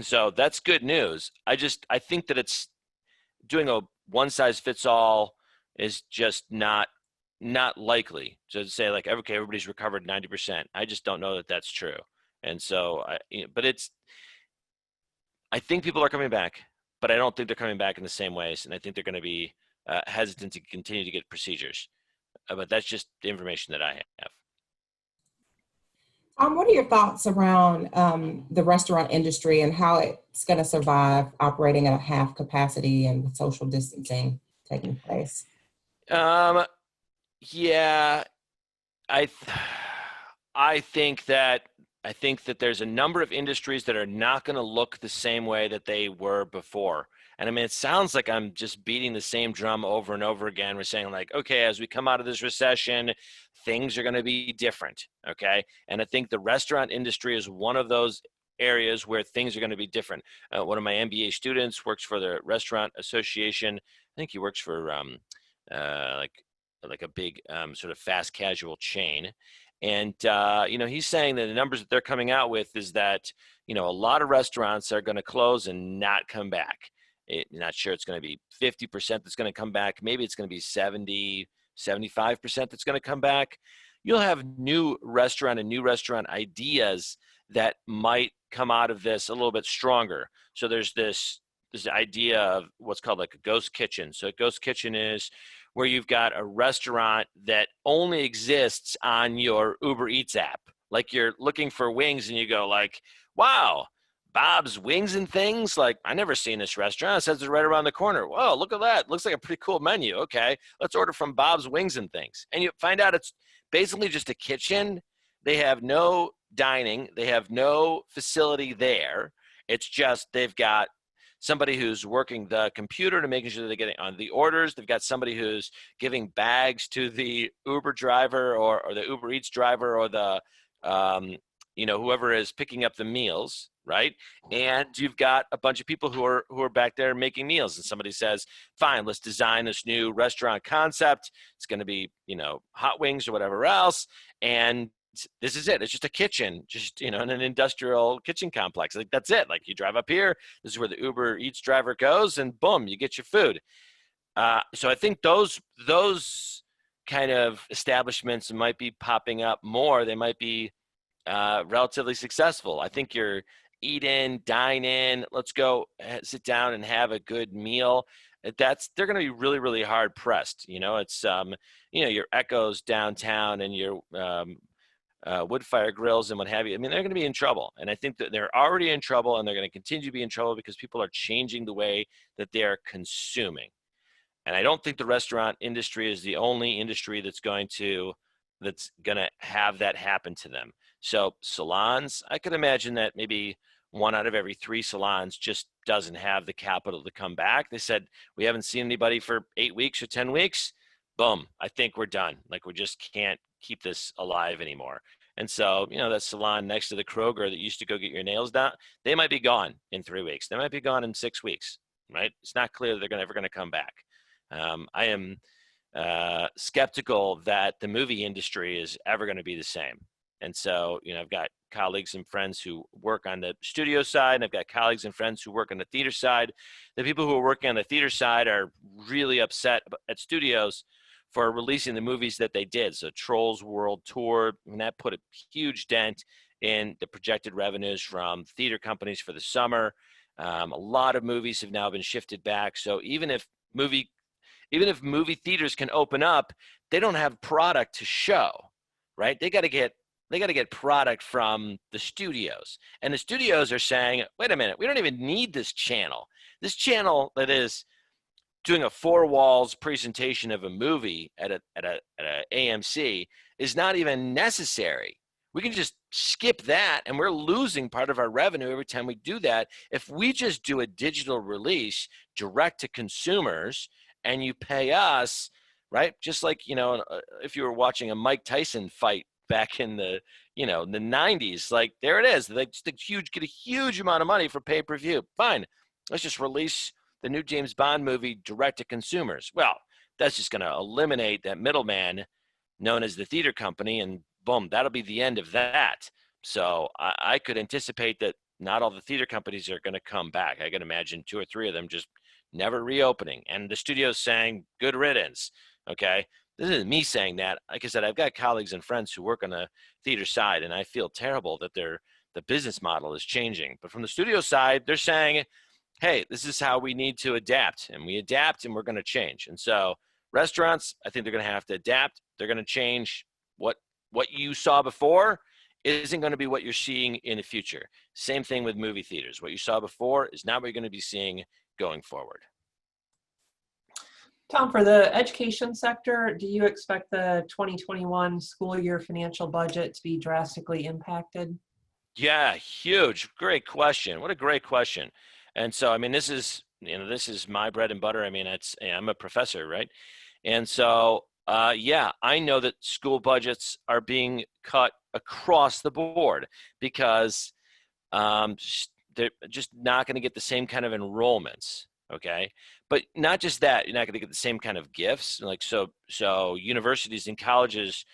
so that's good news. I think that it's doing a one size fits all is just not likely. So to say like, okay, everybody's recovered 90%. I just don't know that that's true. And so but I think people are coming back, but I don't think they're coming back in the same ways. And I think they're going to be hesitant to continue to get procedures. But that's just the information that I have. What are your thoughts around the restaurant industry and how it's going to survive operating at a half capacity and with social distancing taking place? Yeah, I think that there's a number of industries that are not going to look the same way that they were before. And I mean, it sounds like I'm just beating the same drum over and over again. We're saying like, okay, as we come out of this recession, things are going to be different. Okay. And I think the restaurant industry is one of those areas where things are going to be different. One of my MBA students works for the Restaurant Association. I think he works for like a big sort of fast casual chain. And, he's saying that the numbers that they're coming out with is that, a lot of restaurants are going to close and not come back. Not sure it's going to be 50% that's going to come back. Maybe it's going to be 70, 75% that's going to come back. You'll have new restaurant ideas that might come out of this a little bit stronger. So there's this idea of what's called like a ghost kitchen. So a ghost kitchen is where you've got a restaurant that only exists on your Uber Eats app. Like you're looking for wings and you go like, wow, Bob's Wings and Things? Like, I never seen this restaurant. It says it's right around the corner. Whoa, look at that. Looks like a pretty cool menu. Okay, let's order from Bob's Wings and Things. And you find out it's basically just a kitchen. They have no dining. They have no facility there. It's just they've got somebody who's working the computer to making sure that they're getting on the orders. They've got somebody who's giving bags to the Uber driver or the Uber Eats driver or the, whoever is picking up the meals, right? And you've got a bunch of people who are back there making meals. And somebody says, fine, let's design this new restaurant concept. It's going to be, hot wings or whatever else. And this is it. It's just a kitchen, just, in an industrial kitchen complex. Like that's it. Like you drive up here, this is where the Uber Eats driver goes and boom, you get your food. So I think those kind of establishments might be popping up more. They might be relatively successful. I think your eat in, dine in, let's go sit down and have a good meal. They're going to be really, really hard pressed. It's, your Echoes downtown and your, wood fire grills and what have you. I mean, they're going to be in trouble. And I think that they're already in trouble and they're going to continue to be in trouble because people are changing the way that they're consuming. And I don't think the restaurant industry is the only industry that's going to have that happen to them. So salons, I could imagine that maybe 1 out of every 3 salons just doesn't have the capital to come back. They said, we haven't seen anybody for 8 weeks or 10 weeks. Boom, I think we're done. Like we just can't keep this alive anymore. And so, that salon next to the Kroger that used to go get your nails done, they might be gone in 3 weeks. They might be gone in 6 weeks, right? It's not clear that they're ever going to come back. I am skeptical that the movie industry is ever going to be the same. And so, I've got colleagues and friends who work on the studio side, and I've got colleagues and friends who work on the theater side. The people who are working on the theater side are really upset at studios for releasing the movies that they did. So Trolls World Tour, and that put a huge dent in the projected revenues from theater companies for the summer. A lot of movies have now been shifted back. So even if movie theaters can open up, they don't have product to show, right? They got to get they got to get product from the studios. And the studios are saying, wait a minute, we don't even need this channel. This channel that is doing a four walls presentation of a movie at a AMC is not even necessary. We can just skip that, and we're losing part of our revenue every time we do that. If we just do a digital release direct to consumers and you pay us, right? Just like, if you were watching a Mike Tyson fight back in the, the 90s, like there it is. They just get a huge amount of money for pay-per-view. Fine. Let's just release the new James Bond movie direct to consumers. Well, that's just going to eliminate that middleman known as the theater company, and boom, that'll be the end of that. So I could anticipate that not all the theater companies are going to come back. I can imagine 2 or 3 of them just never reopening, and the studio's saying good riddance. Okay, this isn't me saying that. Like I said, I've got colleagues and friends who work on the theater side, and I feel terrible that the business model is changing. But from the studio side, they're saying, hey, this is how we need to adapt, and we adapt, and we're going to change. And so restaurants, I think they're going to have to adapt. They're going to change. What you saw before isn't going to be what you're seeing in the future. Same thing with movie theaters. What you saw before is not what you're going to be seeing going forward. Tom, for the education sector, do you expect the 2021 school year financial budget to be drastically impacted? Yeah, huge. Great question. What a great question. And so, I mean, this is my bread and butter. I mean, I'm a professor, right? And so, yeah, I know that school budgets are being cut across the board because they're just not going to get the same kind of enrollments. Okay, but not just that, you're not going to get the same kind of gifts. Like so universities and colleges,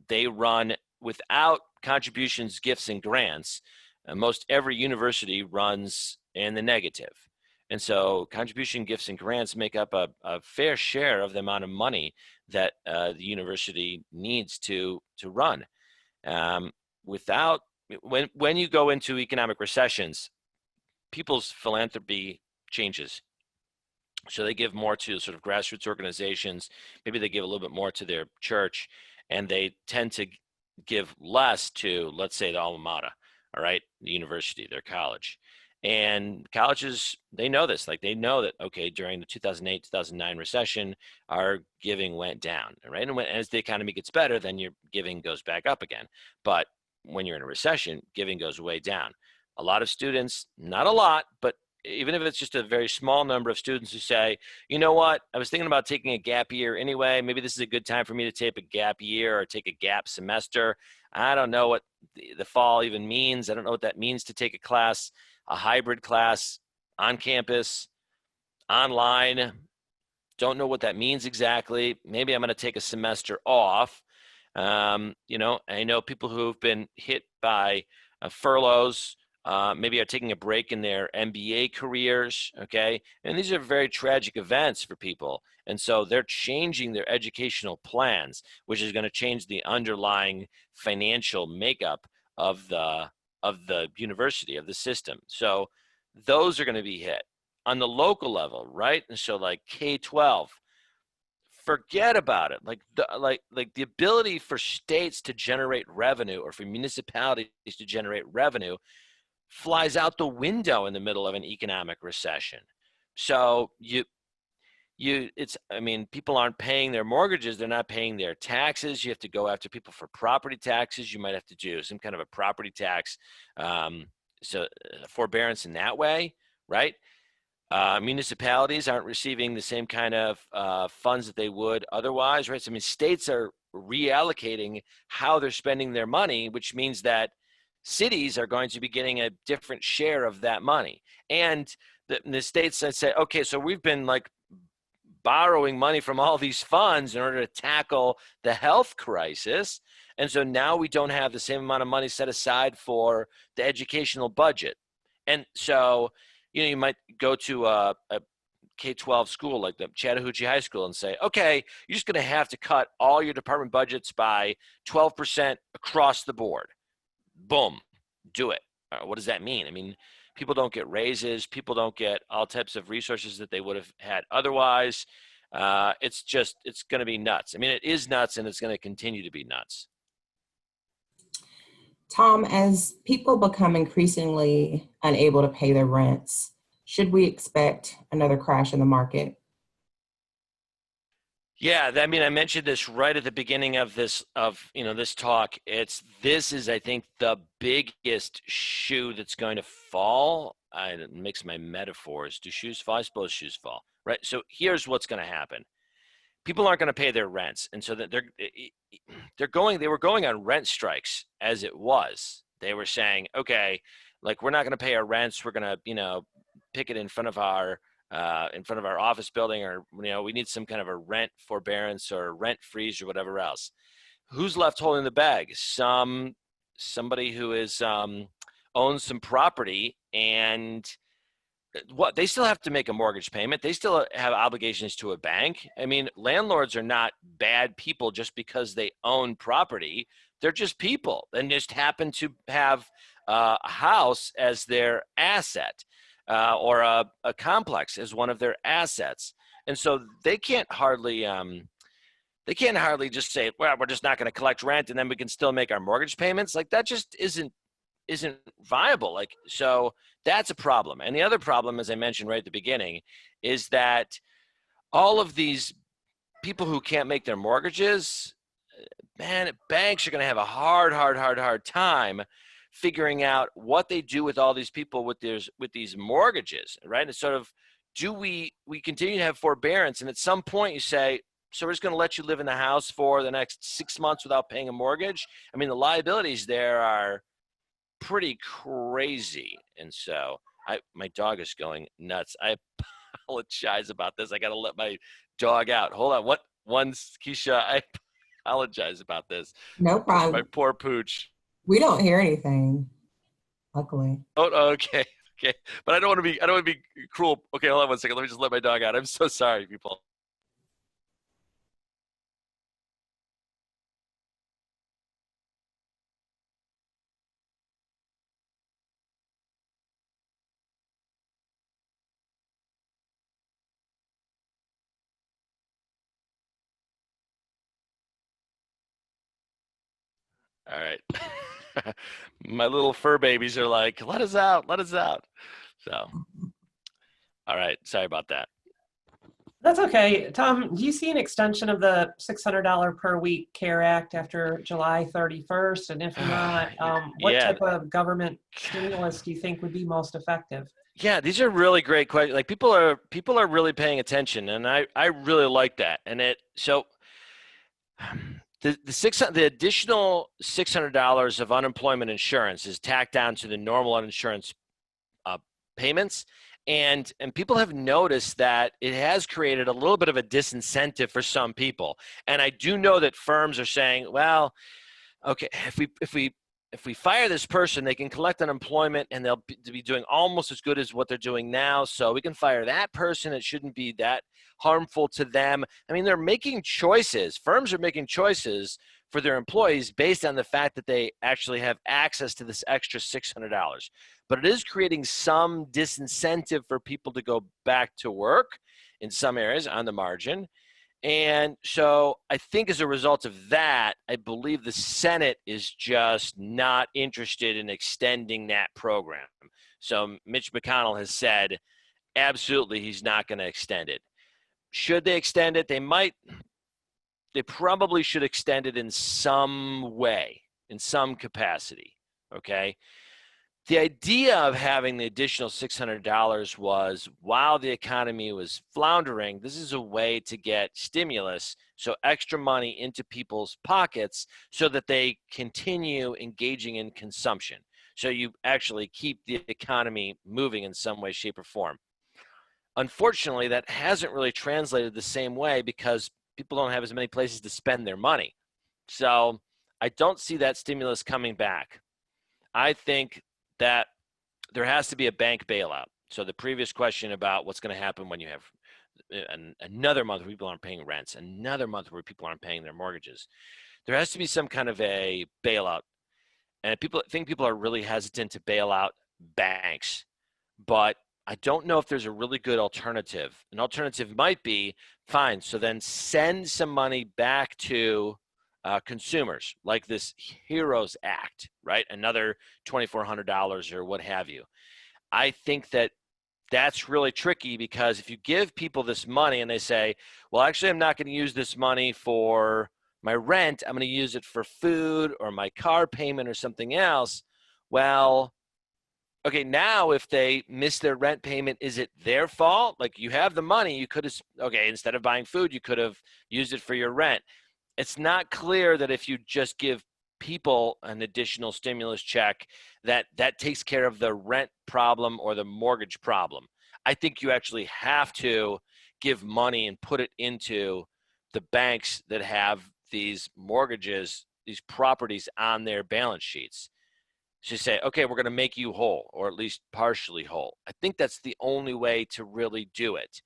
they run without contributions, gifts, and grants. Most every university runs in the negative. And so contribution, gifts, and grants make up a fair share of the amount of money that the university needs to run. When you go into economic recessions, people's philanthropy changes. So they give more to sort of grassroots organizations. Maybe they give a little bit more to their church, and they tend to give less to, let's say, the alma mater, all right, the university, their college. And colleges, they know this. Like they know that, okay, during the 2008, 2009 recession, our giving went down, right? And as the economy gets better, then your giving goes back up again. But when you're in a recession, giving goes way down. A lot of students, not a lot, but even if it's just a very small number of students who say, you know what, I was thinking about taking a gap year anyway. Maybe this is a good time for me to take a gap year or take a gap semester. I don't know what the fall even means. I don't know what that means to take a class, a hybrid class on campus, online. Don't know what that means exactly. Maybe I'm going to take a semester off. I know people who've been hit by furloughs, maybe are taking a break in their MBA careers, okay? And these are very tragic events for people. And so they're changing their educational plans, which is going to change the underlying financial makeup of the university, of the system. So those are going to be hit. On the local level, right? And so like K-12, forget about it. Like the ability for states to generate revenue or for municipalities to generate revenue flies out the window in the middle of an economic recession. So people aren't paying their mortgages. They're not paying their taxes. You have to go after people for property taxes. You might have to do some kind of a property tax, forbearance in that way, right? Municipalities aren't receiving the same kind of funds that they would otherwise, right? So, I mean, states are reallocating how they're spending their money, which means that cities are going to be getting a different share of that money. And the states that say, okay, so we've been like borrowing money from all these funds in order to tackle the health crisis. And so now we don't have the same amount of money set aside for the educational budget. And so, you might go to a K-12 school like the Chattahoochee High School and say, okay, you're just going to have to cut all your department budgets by 12% across the board. Boom, do it. What does that mean? I mean, people don't get raises. People don't get all types of resources that they would have had otherwise. It's going to be nuts. I mean, it is nuts, and it's going to continue to be nuts. Tom, as people become increasingly unable to pay their rents, should we expect another crash in the market? Yeah, I mean, I mentioned this right at the beginning of this this talk. This is, I think, the biggest shoe that's going to fall. I mix my metaphors. Do shoes fall? I suppose shoes fall, right? So here's what's going to happen. People aren't going to pay their rents, and so that they were going on rent strikes as it was. They were saying, okay, like, we're not going to pay our rents. We're going to picket in front of our office building, or we need some kind of a rent forbearance or rent freeze or whatever else. Who's left holding the bag? Somebody who is owns some property, and what, they still have to make a mortgage payment. They still have obligations to a bank. I mean, landlords are not bad people just because they own property. They're just people and just happen to have a house as their asset, or a complex as one of their assets. And so they can't hardly just say, well, we're just not going to collect rent and then we can still make our mortgage payments. Like, that just isn't viable. Like, so that's a problem. And the other problem, as I mentioned right at the beginning, is that all of these people who can't make their mortgages, man, banks are going to have a hard time figuring out what they do with all these people with these mortgages, right? And sort of, do we continue to have forbearance, and at some point you say, so we're just going to let you live in the house for the next 6 months without paying a mortgage? I mean, the liabilities there are pretty crazy. And so my dog is going nuts. I apologize about this. I got to let my dog out. Hold on. Keisha, I apologize about this. No My problem. poor pooch. We don't hear anything, luckily. Oh, okay. Okay. But I don't want to be cruel. Okay, hold on one second. Let me just let my dog out. I'm so sorry, people. All right. My little fur babies are like, let us out, let us out. So, all right. Sorry about that. That's okay. Tom, do you see an extension of the $600 per week CARE Act after July 31st? And if not, what Yeah. type of government stimulus do you think would be most effective? Yeah, these are really great questions. Like, people are really paying attention, and I really like that. And the additional $600 of unemployment insurance is tacked on to the normal uninsurance payments, and people have noticed that it has created a little bit of a disincentive for some people. And I do know that firms are saying, well, okay, if we fire this person, they can collect unemployment and they'll be doing almost as good as what they're doing now. So we can fire that person. It shouldn't be that harmful to them. I mean, they're making choices. Firms are making choices for their employees based on the fact that they actually have access to this extra $600. But it is creating some disincentive for people to go back to work in some areas on the margin. And so I think as a result of that, I believe the Senate is just not interested in extending that program. So Mitch McConnell has said, absolutely, he's not going to extend it. Should they extend it? They probably should extend it in some way, in some capacity, okay? The idea of having the additional $600 was, while the economy was floundering, this is a way to get stimulus, so extra money into people's pockets so that they continue engaging in consumption. So you actually keep the economy moving in some way, shape, or form. Unfortunately, that hasn't really translated the same way because people don't have as many places to spend their money. So I don't see that stimulus coming back. I think that there has to be a bank bailout. So the previous question about what's going to happen when you have another month where people aren't paying rents, another month where people aren't paying their mortgages, there has to be some kind of a bailout. And people are really hesitant to bail out banks, but I don't know if there's a really good alternative. An alternative might be, fine, so then send some money back to consumers, like this Heroes Act, right? Another $2,400 or what have you. I think that that's really tricky, because if you give people this money and they say, well, actually, I'm not going to use this money for my rent, I'm going to use it for food or my car payment or something else. Well, okay, now if they miss their rent payment, is it their fault? Like, you have the money, you could have, okay, instead of buying food, you could have used it for your rent. It's not clear that if you just give people an additional stimulus check, that takes care of the rent problem or the mortgage problem. I think you actually have to give money and put it into the banks that have these mortgages, these properties on their balance sheets. So say, okay, we're going to make you whole, or at least partially whole. I think that's the only way to really do it.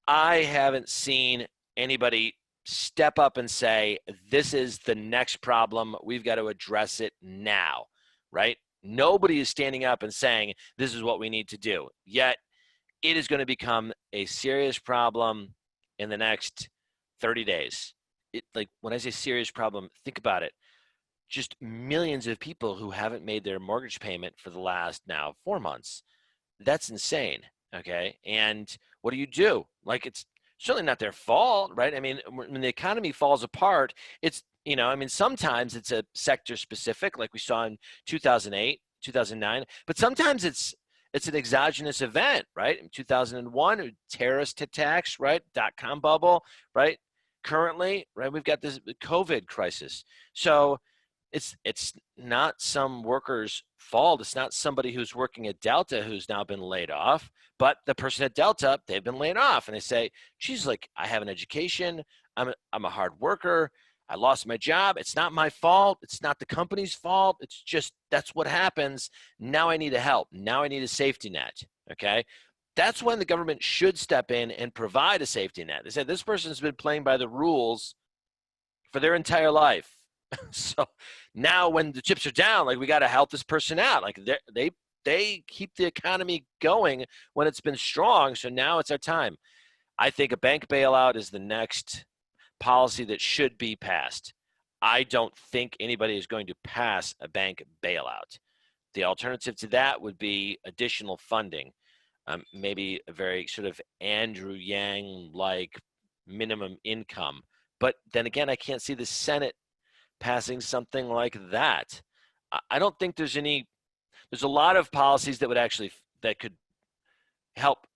I haven't seen anybody step up and say, this is the next problem, we've got to address it now, right? Nobody is standing up and saying, this is what we need to do. Yet, it is going to become a serious problem in the next 30 days. Like, when I say serious problem, think about it. Just millions of people who haven't made their mortgage payment for the last now 4 months. That's insane. Okay. And what do? Like, it's certainly not their fault, right? I mean, when the economy falls apart, it's, I mean, sometimes it's a sector specific, like we saw in 2008, 2009, but sometimes it's an exogenous event, right? In 2001, terrorist attacks, right? .com bubble, right? Currently, right? We've got this COVID crisis. So it's not some worker's fault. It's not somebody who's working at Delta who's now been laid off, but the person at Delta, they've been laid off, and they say, geez, like, I have an education, I'm a hard worker, I lost my job, it's not my fault, it's not the company's fault, it's just, that's what happens. Now I need a help. Now I need a safety net. Okay. That's when the government should step in and provide a safety net. They said, this person's been playing by the rules for their entire life. So now when the chips are down, like, we got to help this person out. Like, they keep the economy going when it's been strong. So now it's our time. I think a bank bailout is the next policy that should be passed. I don't think anybody is going to pass a bank bailout. The alternative to that would be additional funding, maybe a very sort of Andrew Yang-like minimum income. But then again, I can't see the Senate passing something like that. I don't think there's a lot of policies that could help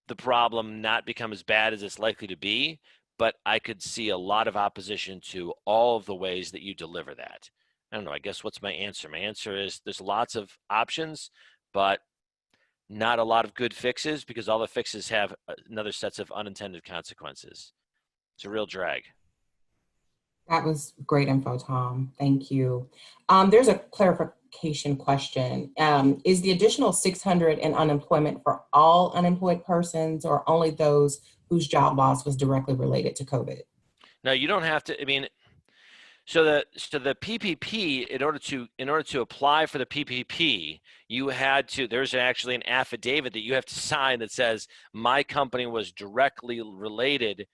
the problem not become as bad as it's likely to be, but I could see a lot of opposition to all of the ways that you deliver that. I don't know, I guess what's my answer? My answer is there's lots of options, but not a lot of good fixes, because all the fixes have another sets of unintended consequences. It's a real drag. That was great info, Tom. Thank you. There's a clarification question. Is the additional 600 in unemployment for all unemployed persons, or only those whose job loss was directly related to COVID? No, you don't have to. I mean, so the PPP, in order to apply for the PPP, there's actually an affidavit that you have to sign that says my company was directly related,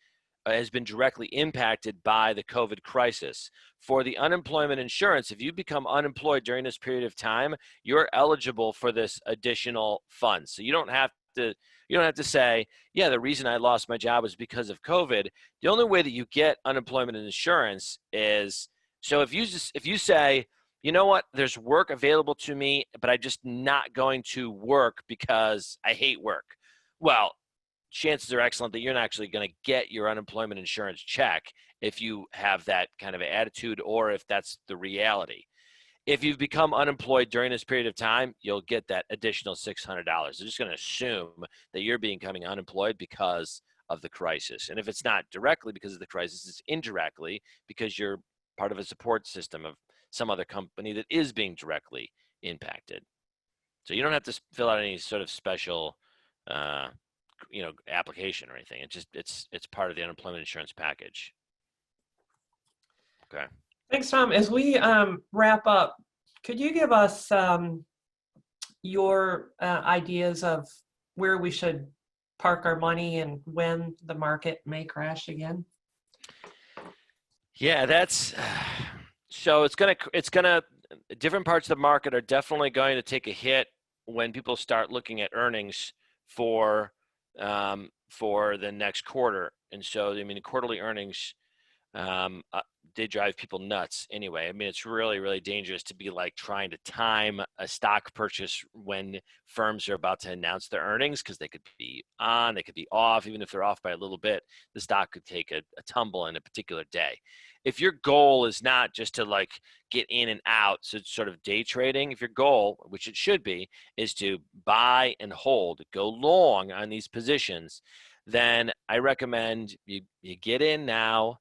has been directly impacted by the COVID crisis. For the unemployment insurance, if you become unemployed during this period of time, you're eligible for this additional funds. So you don't have to say, yeah, the reason I lost my job was because of COVID. The only way that you get unemployment insurance is, so if you say, you know what, there's work available to me, but I'm just not going to work because I hate work. Well, chances are excellent that you're not actually going to get your unemployment insurance check if you have that kind of attitude, or if that's the reality. If you've become unemployed during this period of time, you'll get that additional $600. They're just going to assume that you're becoming unemployed because of the crisis. And if it's not directly because of the crisis, it's indirectly because you're part of a support system of some other company that is being directly impacted. So you don't have to fill out any sort of special application or anything. It's part of the unemployment insurance package. Okay. Thanks, Tom. As we wrap up, could you give us your ideas of where we should park our money and when the market may crash again? Yeah, that's so it's gonna different parts of the market are definitely going to take a hit when people start looking at earnings for the next quarter. And so I mean quarterly earnings um, uh, they drive people nuts anyway. I mean, it's really, really dangerous to be like trying to time a stock purchase when firms are about to announce their earnings because they could be on, they could be off. Even if they're off by a little bit, the stock could take a tumble in a particular day. If your goal is not just to like get in and out, so it's sort of day trading, if your goal, which it should be, is to buy and hold, go long on these positions, then I recommend you get in now.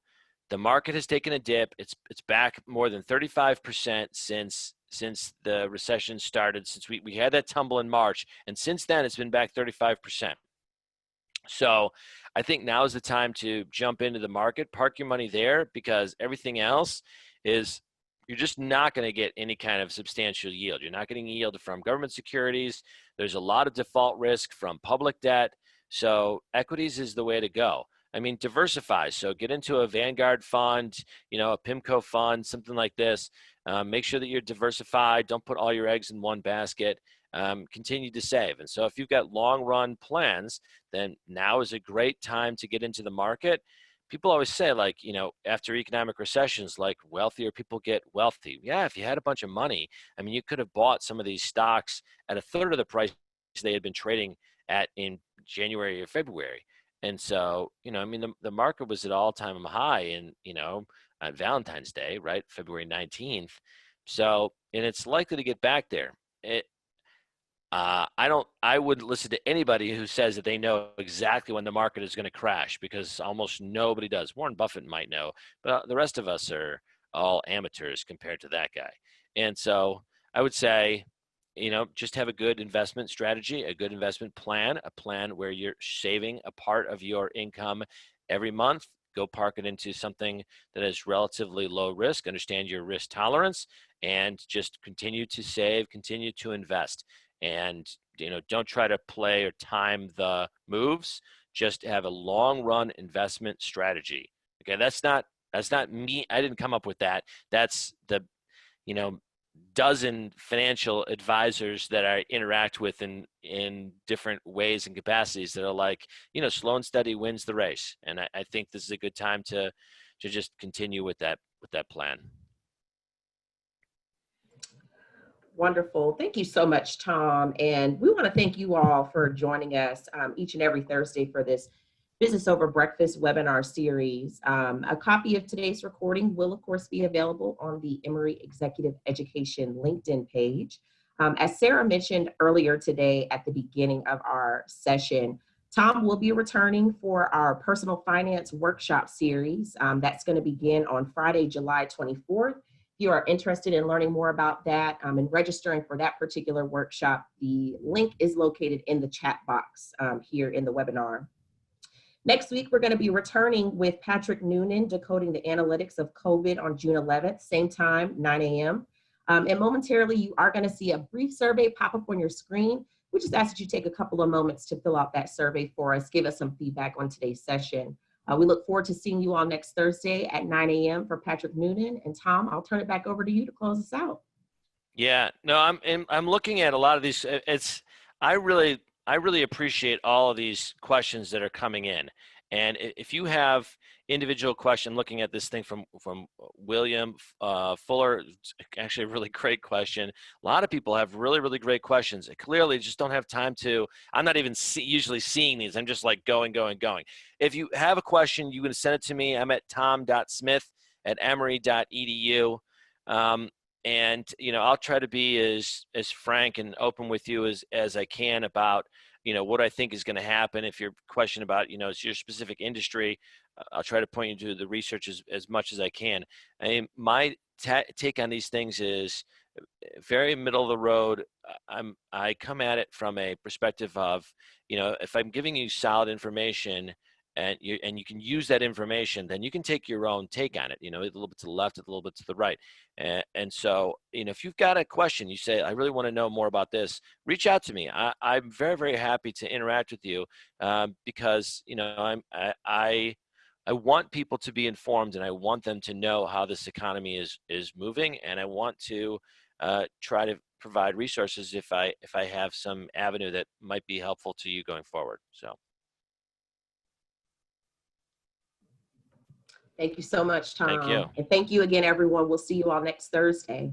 The market has taken a dip. It's back more than 35% since the recession started, since we had that tumble in March, and since then it's been back 35%. So I think now is the time to jump into the market, park your money there, because everything else is you're just not going to get any kind of substantial yield. You're not getting yield from government securities. There's a lot of default risk from public debt. So equities is the way to go. I mean, diversify. So get into a Vanguard fund, a PIMCO fund, something like this. Make sure that you're diversified. Don't put all your eggs in one basket. Continue to save. And so if you've got long run plans, then now is a great time to get into the market. People always say, like, after economic recessions, like, wealthier people get wealthy. Yeah, if you had a bunch of money, I mean, you could have bought some of these stocks at a third of the price they had been trading at in January or February. And so, I mean, the market was at all-time high in, on Valentine's Day, right? February 19th. So, and it's likely to get back there. I wouldn't listen to anybody who says that they know exactly when the market is going to crash, because almost nobody does. Warren Buffett might know, but the rest of us are all amateurs compared to that guy. And so I would say, just have a good investment strategy, a good investment plan, a plan where you're saving a part of your income every month. Go park it into something that is relatively low risk, understand your risk tolerance, and just continue to save, continue to invest. And don't try to play or time the moves. Just have a long run investment strategy. Okay, that's not me. I didn't come up with that. That's the you know dozen financial advisors that I interact with in different ways and capacities that are like, slow and steady wins the race. And I think this is a good time to just continue with that plan. Wonderful. Thank you so much, Tom. And we want to thank you all for joining us each and every Thursday for this Business Over Breakfast webinar series. A copy of today's recording will, of course, be available on the Emory Executive Education LinkedIn page. As Sarah mentioned earlier today at the beginning of our session, Tom will be returning for our personal finance workshop series. That's going to begin on Friday, July 24th. If you are interested in learning more about that and registering for that particular workshop, the link is located in the chat box here in the webinar. Next week, we're going to be returning with Patrick Noonan, decoding the analytics of COVID on June 11th, same time, 9 a.m. And momentarily, you are going to see a brief survey pop up on your screen. We just ask that you take a couple of moments to fill out that survey for us, give us some feedback on today's session. We look forward to seeing you all next Thursday at 9 a.m. for Patrick Noonan. And Tom, I'll turn it back over to you to close us out. Yeah, no, I'm looking at a lot of these. I really appreciate all of these questions that are coming in. And if you have individual question, looking at this thing from William Fuller, actually a really great question. A lot of people have really, really great questions. I clearly just don't have time to. I'm not even usually seeing these. I'm just like going. If you have a question, you can send it to me. I'm at tom.smith@emory.edu. And I'll try to be as frank and open with you as I can about what I think is going to happen. If your question about it's your specific industry, I'll try to point you to the research as much as I can. I mean, my take on these things is very middle of the road. I come at it from a perspective of if I'm giving you solid information, and you can use that information, then you can take your own take on it, a little bit to the left, a little bit to the right. And so, if you've got a question, you say, I really want to know more about this, reach out to me. I'm very, very happy to interact with you because, I I want people to be informed, and I want them to know how this economy is moving, and I want to try to provide resources if I have some avenue that might be helpful to you going forward. So Thank you so much, Tom. thank you. And thank you again, everyone. We'll see you all next Thursday.